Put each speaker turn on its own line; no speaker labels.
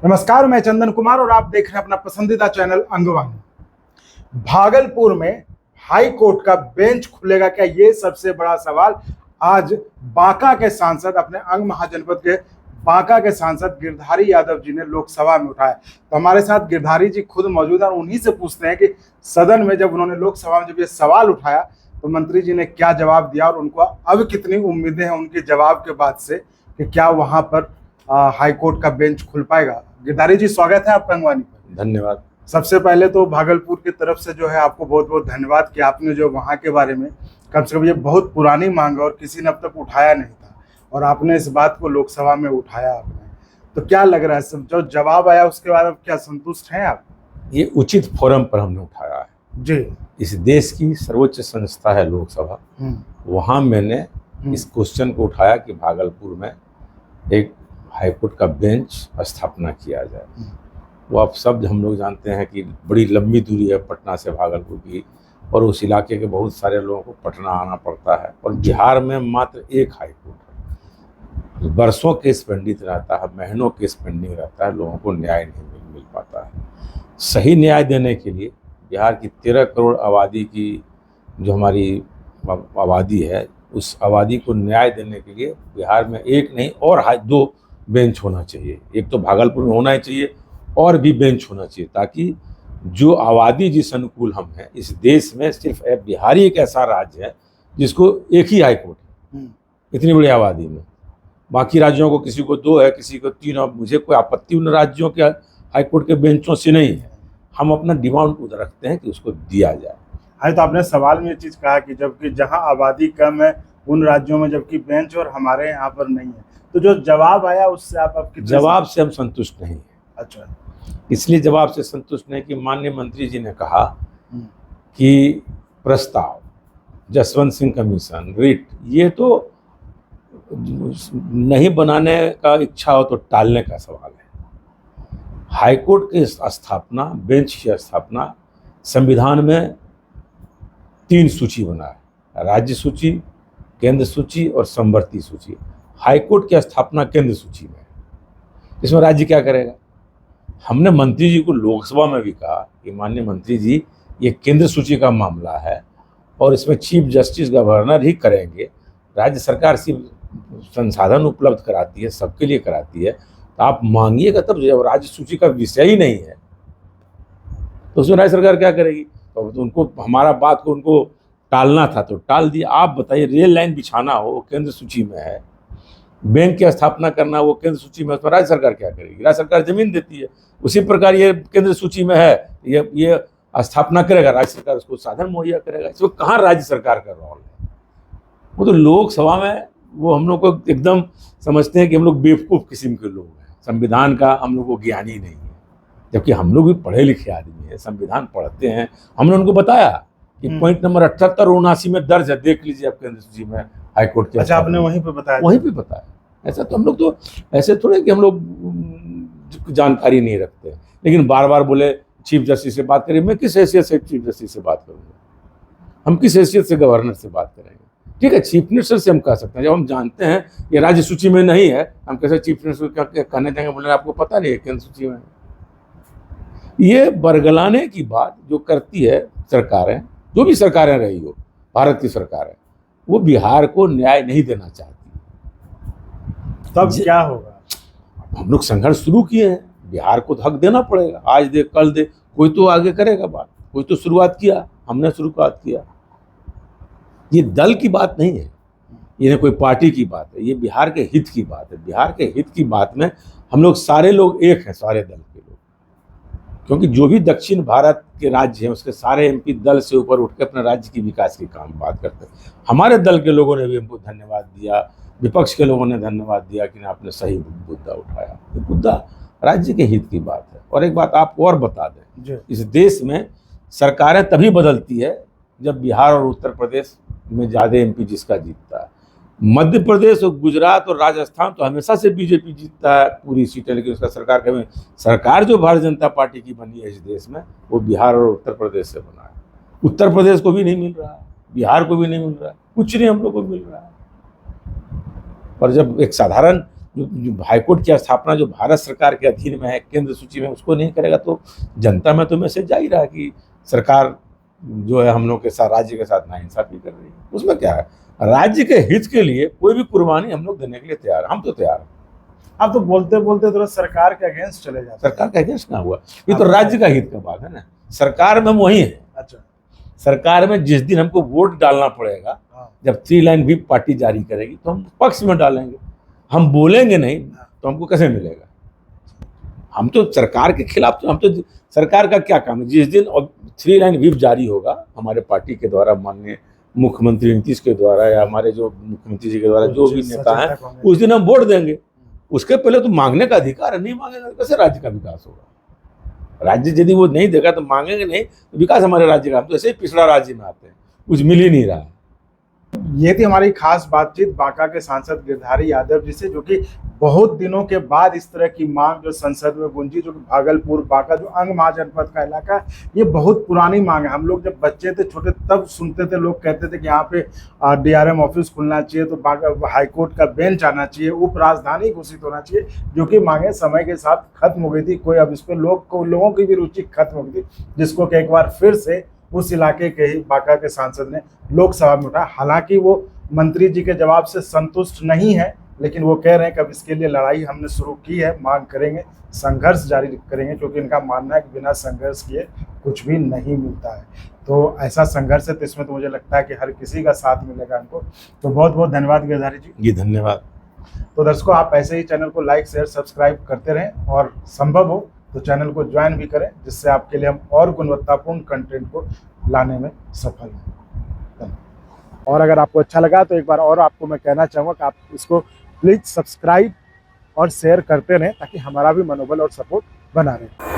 नमस्कार, मैं चंदन कुमार और आप देख रहे हैं अपना पसंदीदा चैनल अंगवानी। भागलपुर में हाई कोर्ट का बेंच खुलेगा क्या, ये सबसे बड़ा सवाल आज बांका के सांसद, अपने अंग महाजनपद के बांका के सांसद गिरधारी यादव जी ने लोकसभा में उठाया। तो हमारे साथ गिरधारी जी खुद मौजूद हैं और उन्हीं से पूछते हैं कि सदन में जब उन्होंने लोकसभा में जब ये सवाल उठाया तो मंत्री जी ने क्या जवाब दिया और उनको अब कितनी उम्मीदें हैं उनके जवाब के बाद से कि क्या वहां पर हाई कोर्ट का बेंच खुल पाएगा। गिरधारी जी, स्वागत है आपका अंगवानी पर।
धन्यवाद।
सबसे पहले तो भागलपुर की तरफ से जो है आपको बहुत बहुत धन्यवाद कि आपने जो वहाँ के बारे में, कम से कम ये बहुत पुरानी मांग है और किसी ने अब तक उठाया नहीं था और आपने इस बात को लोकसभा में उठाया आपने। तो क्या लग रहा है, जो जवाब आया उसके बाद अब क्या संतुष्ट हैं आप?
ये उचित फोरम पर हमने उठाया है
जी।
इस देश की सर्वोच्च संस्था है लोकसभा, वहाँ मैंने इस क्वेश्चन को उठाया कि भागलपुर में एक हाईकोर्ट का बेंच स्थापना किया जाए। वो आप सब हम लोग जानते हैं कि बड़ी लंबी दूरी है पटना से भागलपुर की, और उस इलाके के बहुत सारे लोगों को पटना आना पड़ता है, और बिहार में मात्र एक हाईकोर्ट है। बरसों केस पेंडिंग रहता है, महीनों केस पेंडिंग रहता है, लोगों को न्याय नहीं मिल पाता है। सही न्याय देने के लिए बिहार की 13 करोड़ आबादी की जो हमारी आबादी है, उस आबादी को न्याय देने के लिए बिहार में एक नहीं और 2 बेंच होना चाहिए। एक तो भागलपुर में होना ही चाहिए और भी बेंच होना चाहिए, ताकि जो आबादी जिस अनुकूल हम हैं, इस देश में सिर्फ बिहार ही एक ऐसा राज्य है जिसको एक ही हाई कोर्ट है इतनी बड़ी आबादी में। बाकी राज्यों को किसी को 2 है, किसी को 3। अब मुझे कोई आपत्ति उन राज्यों के हाई कोर्ट के बेंचों से नहीं है। हम अपना डिमांड उधर रखते हैं कि उसको दिया जाए।
हाँ, तो आपने सवाल में ये चीज़ कहा कि जबकि जहाँ आबादी कम है उन राज्यों में जबकि बेंच और हमारे यहाँ पर नहीं है, तो जो जवाब आया उससे आप
जवाब से हम संतुष्ट नहीं हैं।
अच्छा,
इसलिए जवाब से संतुष्ट नहीं कि माननीय मंत्री जी ने कहा कि प्रस्ताव, जसवंत सिंह कमीशन, रिट, ये तो नहीं बनाने का इच्छा हो तो टालने का सवाल है। हाईकोर्ट की स्थापना, बेंच की स्थापना संविधान में 3 सूची बना है, राज्य सूची, केंद्र सूची और समवर्ती सूची। हाईकोर्ट की स्थापना केंद्र सूची में है, इसमें राज्य क्या करेगा? हमने मंत्री जी को लोकसभा में भी कहा कि माननीय मंत्री जी, ये केंद्र सूची का मामला है और इसमें चीफ जस्टिस गवर्नर ही करेंगे। राज्य सरकार सिर्फ संसाधन उपलब्ध कराती है, सबके लिए कराती है, तो आप मांगिएगा तब। जब राज्य सूची का विषय ही नहीं है तो उसमें राज्य सरकार क्या करेगी? तो उनको हमारा बात को उनको टालना था तो टाल दिया। आप बताइए, रेल लाइन बिछाना हो वो केंद्र सूची में है, बैंक की स्थापना करना वो केंद्र सूची में है, तो राज्य सरकार क्या करेगी? राज्य सरकार जमीन देती है। उसी प्रकार ये केंद्र सूची में है, ये स्थापना करेगा, राज्य सरकार उसको साधन मुहैया करेगा। इसमें कहाँ राज्य सरकार का रोल है? वो तो लोकसभा में वो हम लोग को एकदम समझते हैं कि हम लोग बेवकूफ़ किस्म के लोग हैं, संविधान का हम लोग को ज्ञान ही नहीं है, जबकि हम लोग भी पढ़े लिखे आदमी हैं, संविधान पढ़ते हैं। हमने उनको बताया कि पॉइंट नंबर 78 और 79 में दर्ज है, देख लीजिए आप केंद्र सूची में हाईकोर्ट के।
अच्छा, आपने वहीं पे बताया?
वहीं पे बताया। ऐसा तो हम लोग तो ऐसे थोड़े कि हम लोग जानकारी नहीं रखते, लेकिन बार बार बोले चीफ जस्टिस से बात करें। मैं किस हैसियत से चीफ जस्टिस से बात करूँगा? हम किस हैसियत से गवर्नर से बात करेंगे? ठीक है, चीफ मिनिस्टर से हम कह सकते हैं, जब हम जानते हैं ये राज्य सूची में नहीं है, हम कैसे चीफ मिनिस्टर क्या कहने देंगे? बोले आपको पता नहीं है केंद्र सूची में। ये बरगलाने की बात जो करती है सरकारें, जो भी सरकारें रही हो, भारत की सरकारें, वो बिहार को न्याय नहीं देना चाहती।
तब क्या होगा?
हम लोग संघर्ष शुरू किए हैं, बिहार को तो हक देना पड़ेगा। आज दे कल दे, कोई तो आगे करेगा बात, कोई तो शुरुआत किया, हमने शुरुआत किया। ये दल की बात नहीं है, ये कोई पार्टी की बात है, ये बिहार के हित की बात है। बिहार के हित की बात में हम लोग सारे लोग एक हैं, सारे दल के लोग, क्योंकि जो भी दक्षिण भारत के राज्य हैं उसके सारे एमपी दल से ऊपर उठ के अपने राज्य की विकास की काम बात करते हैं। हमारे दल के लोगों ने भी हमको धन्यवाद दिया, विपक्ष के लोगों ने धन्यवाद दिया कि आपने सही मुद्दा उठाया। ये मुद्दा राज्य के हित की बात है। और एक बात आपको और बता दें, इस देश में सरकारें तभी बदलती है जब बिहार और उत्तर प्रदेश में ज़्यादा एमपी जिसका जीतता है। मध्य प्रदेश और गुजरात और राजस्थान तो हमेशा से बीजेपी जीतता है पूरी सीटें, लेकिन उसका सरकार जो भारतीय जनता पार्टी की बनी है इस देश में, वो बिहार और उत्तर प्रदेश से बना है। उत्तर प्रदेश को भी नहीं मिल रहा है, बिहार को भी नहीं मिल रहा है, कुछ नहीं हम लोग को मिल रहा है। और जब एक साधारण जो हाईकोर्ट की स्थापना जो भारत सरकार के अधीन में है, केंद्र सूची में, उसको नहीं करेगा तो जनता में तो मैसेज जा ही रहा है कि सरकार जो है हम लोग के साथ, राज्य के साथ नाइंसाफी कर रही है। उसमें क्या है, राज्य के हित के लिए कोई भी कुर्बानी हम लोग देने के लिए तैयार, हम तो तैयार हैं।
आप तो बोलते बोलते तो सरकार के अगेंस्ट चले जाते हैं।
सरकार का अगेंस्ट कहाँ हुआ, ये तो राज्य का हित का बात है ना। सरकार में हम वही है।
अच्छा,
सरकार में जिस दिन हमको वोट डालना पड़ेगा,
हाँ,
जब 3 लाइन व्हिप पार्टी जारी करेगी तो हम पक्ष में डालेंगे। हम बोलेंगे नहीं तो हमको कैसे मिलेगा। हम तो सरकार के खिलाफ, तो हम तो सरकार का क्या काम है, जिस दिन 3 लाइन व्हिप जारी होगा हमारे पार्टी के द्वारा, माननीय मुख्यमंत्री नीतीश के द्वारा या हमारे जो मुख्यमंत्री जी के द्वारा जो भी नेता हैं, उस दिन हम वोट देंगे। उसके पहले तो मांगने का अधिकार है, नहीं मांगेंगे तो कैसे राज्य का विकास होगा। राज्य यदि वो नहीं देगा तो मांगेंगे नहीं तो विकास हमारे राज्य का, हम तो ऐसे ही पिछड़ा राज्य में आते हैं, कुछ मिल ही नहीं रहा है।
ये थी हमारी खास बातचीत बांका के सांसद गिरधारी यादव जी से, जो कि बहुत दिनों के बाद इस तरह की मांग जो संसद में गूंजी, जो कि भागलपुर बांका जो अंग महाजनपद का इलाका, ये बहुत पुरानी मांग है। हम लोग जब बच्चे थे, छोटे, तब सुनते थे, लोग कहते थे कि यहाँ पे DRM ऑफिस खुलना चाहिए, तो बांका हाईकोर्ट का बेंच आना चाहिए, उप राजधानी घोषित होना चाहिए, जो कि मांगे समय के साथ खत्म हो गई थी। कोई अब इस पर लोगों की भी रुचि खत्म हो गई थी, जिसको कि एक बार फिर से उस इलाके के ही बांका के सांसद ने लोकसभा में उठाया। हालांकि वो मंत्री जी के जवाब से संतुष्ट नहीं है, लेकिन वो कह रहे हैं कि अब इसके लिए लड़ाई हमने शुरू की है, मांग करेंगे, संघर्ष जारी करेंगे, क्योंकि इनका मानना है कि बिना संघर्ष किए कुछ भी नहीं मिलता है। तो ऐसा संघर्ष है, तो इसमें तो मुझे लगता है कि हर किसी का साथ मिलेगा इनको। तो बहुत बहुत धन्यवाद गिरधारी जी।
जी धन्यवाद।
तो दर्शकों, आप ऐसे ही चैनल को लाइक, शेयर, सब्सक्राइब करते रहें, और संभव हो तो चैनल को ज्वाइन भी करें, जिससे आपके लिए हम और गुणवत्तापूर्ण कंटेंट को लाने में सफल हों। और अगर आपको अच्छा लगा तो एक बार और आपको मैं कहना चाहूँगा कि आप इसको प्लीज़ सब्सक्राइब और शेयर करते रहें, ताकि हमारा भी मनोबल और सपोर्ट बना रहे।